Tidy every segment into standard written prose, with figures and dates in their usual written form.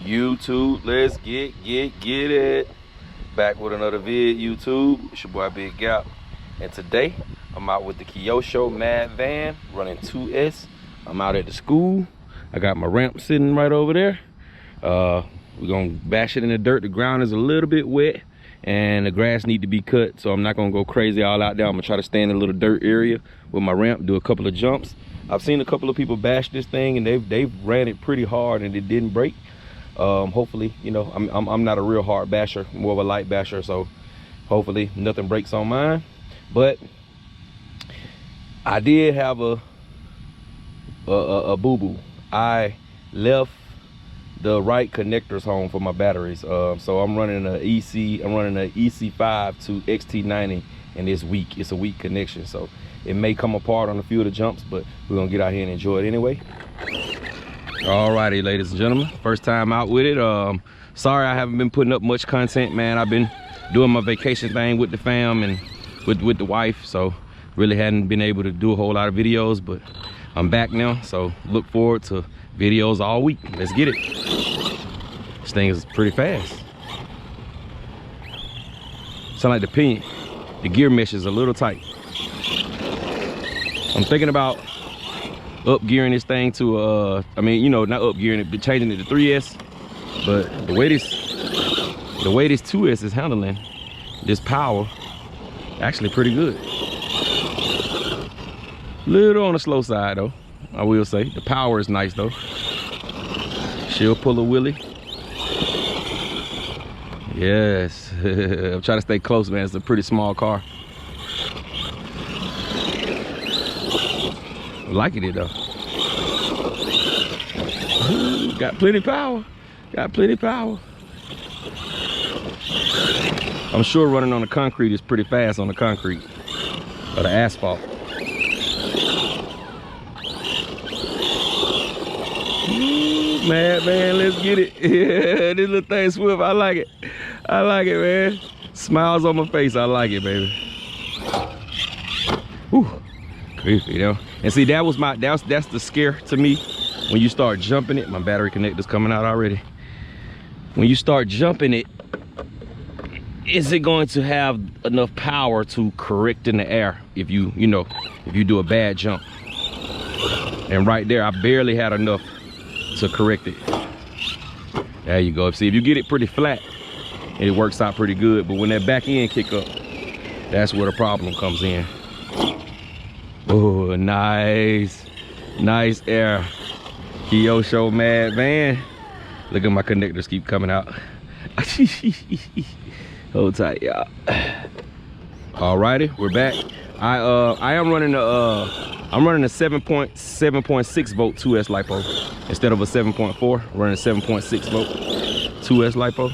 YouTube, let's get it. Back with another vid, YouTube. It's your boy Big Gap. And today, I'm out with the Kyosho Mad Van, running 2S. I'm out at the school. I got my ramp sitting right over there. We're gonna bash it in the dirt. The ground is a little bit wet and the grass need to be cut, so I'm not gonna go crazy all out there. I'm gonna try to stay in a little dirt area with my ramp, do a couple of jumps. I've seen a couple of people bash this thing and they've ran it pretty hard and it didn't break. Hopefully, you know, I'm not a real hard basher, more of a light basher, so hopefully nothing breaks on mine. But I did have a boo-boo. I left the right connectors home for my batteries, so I'm running an EC5 to XT90, and it's weak. It's a weak connection, so it may come apart on a few of the jumps, but we're gonna get out here and enjoy it anyway. Alrighty, ladies and gentlemen, first time out with it. Sorry I haven't been putting up much content, man. I've been doing my vacation thing with the fam and with the wife, so really hadn't been able to do a whole lot of videos, but I'm back now, so look forward to videos all week. Let's get it. This thing is pretty fast. Sound like the gear mesh is a little tight. I'm thinking about up gearing this thing to I mean, you know, not up gearing it, but changing it to 3S. But the way this 2S is handling this power, actually pretty good. Little on the slow side though, I will say. The power is nice though. She'll pull a wheelie. Yes. I'm trying to stay close, man. It's a pretty small car. I'm liking it though. Ooh, got plenty power. Got plenty power. I'm sure running on the concrete is pretty fast on the concrete or the asphalt. Ooh, man, let's get it. Yeah, this little thing swift. I like it. I like it, man. Smiles on my face. I like it, baby. Whew. You know, and see, that's the scare to me when you start jumping it. My battery connector's coming out already. When you start jumping it, is it going to have enough power to correct in the air if you do a bad jump? And right there, I barely had enough to correct it. There you go. See, if you get it pretty flat, it works out pretty good. But when that back end kick up, that's where the problem comes in. Oh, nice air. Kyosho Mad Van. Look at my connectors keep coming out. Hold tight, y'all. Alrighty, we're back. I am running I'm running a 7.6 volt 2S LiPo instead of a 7.4. Running a 7.6 volt 2S LiPo.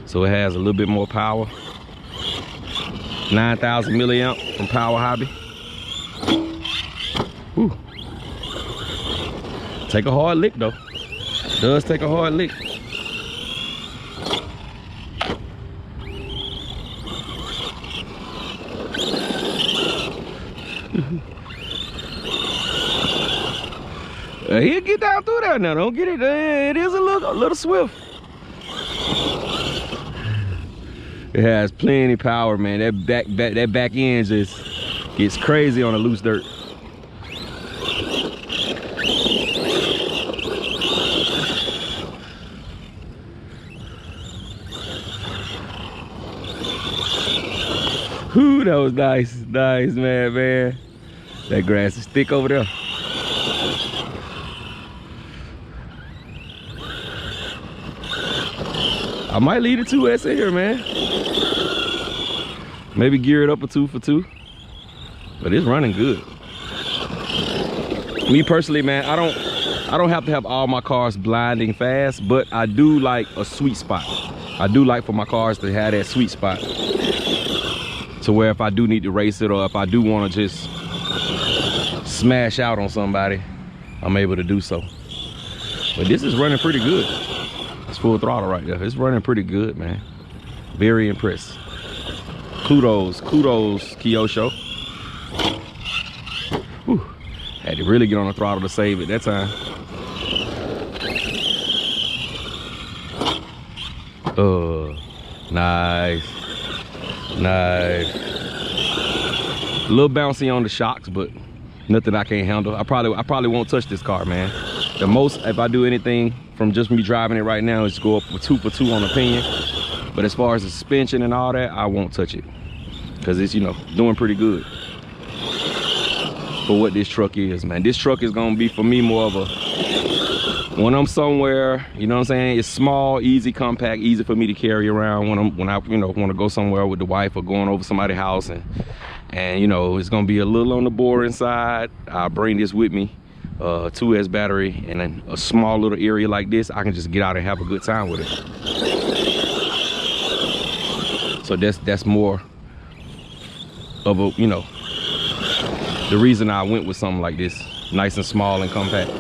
So it has a little bit more power. 9,000 milliamp from Power Hobby. Whew. Take a hard lick though. It does take a hard lick. He'll get down through there now. Don't get it. It is a little swift. It has plenty power, man. That back end just gets crazy on the loose dirt. Whew, that was nice, man. That grass is thick over there. I might leave the 2S in here, man. Maybe gear it up a 2 for 2. But it's running good. Me personally, man, I don't have to have all my cars blinding fast, but I do like a sweet spot. I do like for my cars to have that sweet spot to where if I do need to race it or if I do want to just smash out on somebody, I'm able to do so. But this is running pretty good. It's full throttle right there. It's running pretty good, man. Very impressed. Kudos, Kyosho. Whew. Had to really get on the throttle to save it that time. Nice. Nice. A little bouncy on the shocks, but nothing I can't handle. I probably won't touch this car, man. The most, if I do anything from just me driving it right now, is go up with 2 for 2 on opinion. But as far as the suspension and all that, I won't touch it, because it's, you know, doing pretty good for what this truck is, man. This truck is gonna be for me more of a, when I'm somewhere, you know what I'm saying, it's small, easy, compact, easy for me to carry around when I you know, want to go somewhere with the wife or going over somebody's house, and you know, it's gonna be a little on the boring side. I'll bring this with me, 2S battery, and then a small little area like this, I can just get out and have a good time with it. So that's more of a, you know, the reason I went with something like this, nice and small and compact.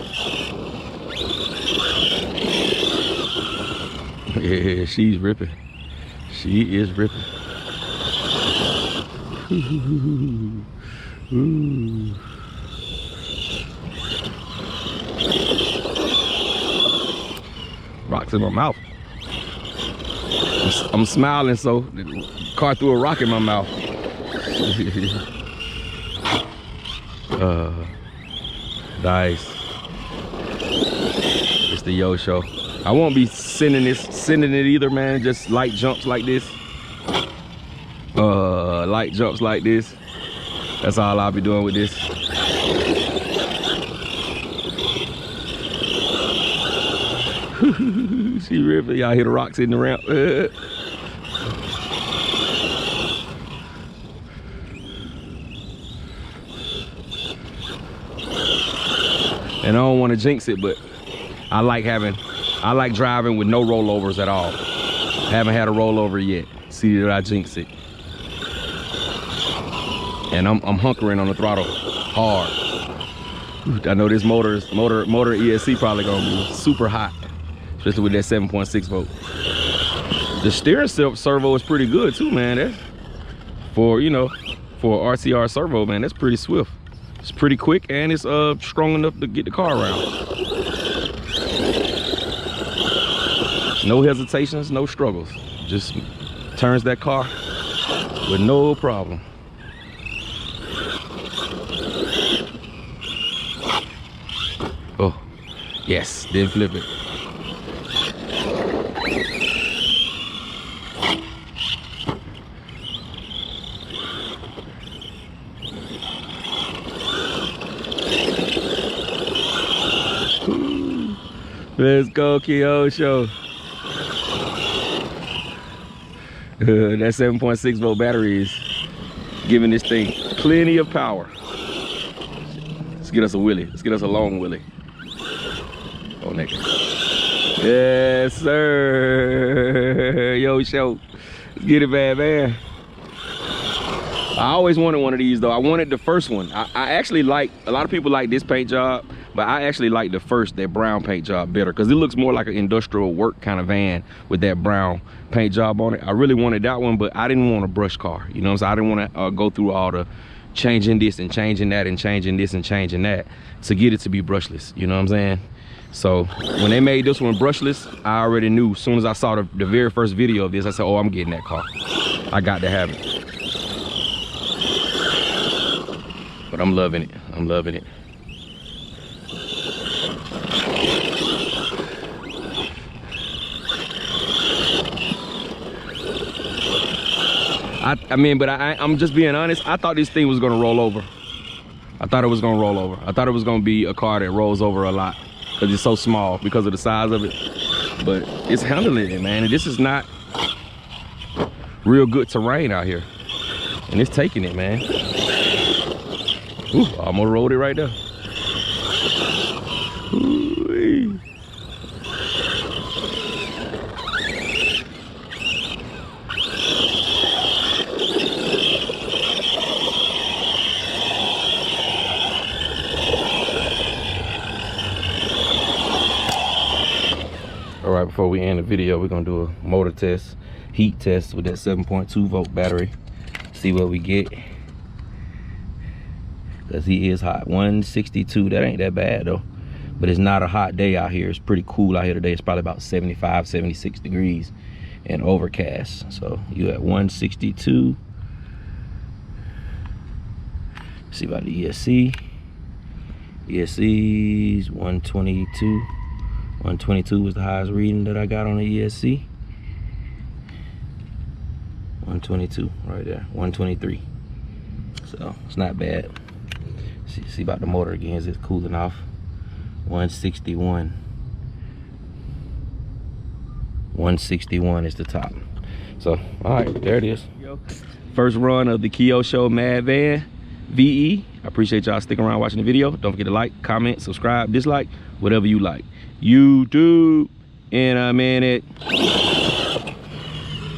Yeah, she's ripping. She is ripping. Ooh. Rocks in my mouth. I'm smiling, so the car threw a rock in my mouth. Nice. It's the Kyosho. I won't be sending it either, man. Just light jumps like this. Light jumps like this. That's all I'll be doing with this. She ripping. Y'all hear the rocks in the ramp. And I don't want to jinx it, but I like driving with no rollovers at all. Haven't had a rollover yet. See that I jinx it. And I'm hunkering on the throttle hard. I know this motor ESC probably gonna be super hot, especially with that 7.6 volt. The steering servo is pretty good too, man. That's for, you know, for an RCR servo, man, that's pretty swift. It's pretty quick, and it's strong enough to get the car around. No hesitations, no struggles. Just turns that car with no problem. Oh, yes, didn't flip it. Let's go, Kyosho. That 7.6 volt battery is giving this thing plenty of power. Let's get us a wheelie. Let's get us a long wheelie. Oh, naked. Yes, sir. Kyosho. Let's get it, man. I always wanted one of these, though. I wanted the first one. I actually like, a lot of people like this paint job, but I actually like the first, that brown paint job, better, because it looks more like an industrial work kind of van with that brown paint job on it. I really wanted that one, but I didn't want a brush car. You know what I'm saying? I didn't want to go through all the changing this and changing that and changing this and changing that to get it to be brushless. You know what I'm saying? So when they made this one brushless, I already knew. As soon as I saw the very first video of this, I said, oh, I'm getting that car. I got to have it. But I'm loving it. I'm loving it. I mean, but I'm just being honest. I thought this thing was gonna roll over. I thought it was gonna roll over. I thought it was gonna be a car that rolls over a lot because it's so small because of the size of it. But it's handling it, man. And this is not real good terrain out here, and it's taking it, man. Ooh, almost rolled it right there. Ooh-wee. All right, before we end the video, we're gonna do a motor test, heat test with that 7.2 volt battery. See what we get. Cause he is hot. 162. That ain't that bad though. But it's not a hot day out here. It's pretty cool out here today. It's probably about 75, 76 degrees. and overcast. So you at 162. See about the ESC. ESC's 122. 122 was the highest reading that I got on the ESC. 122 right there. 123. So it's not bad. See about the motor again, it's cooling off. 161. 161 is the top. So all right, there it is. First run of the Kyosho Mad Van VE. I appreciate y'all sticking around watching the video. Don't forget to like, comment, subscribe, dislike, whatever you like. YouTube in a minute.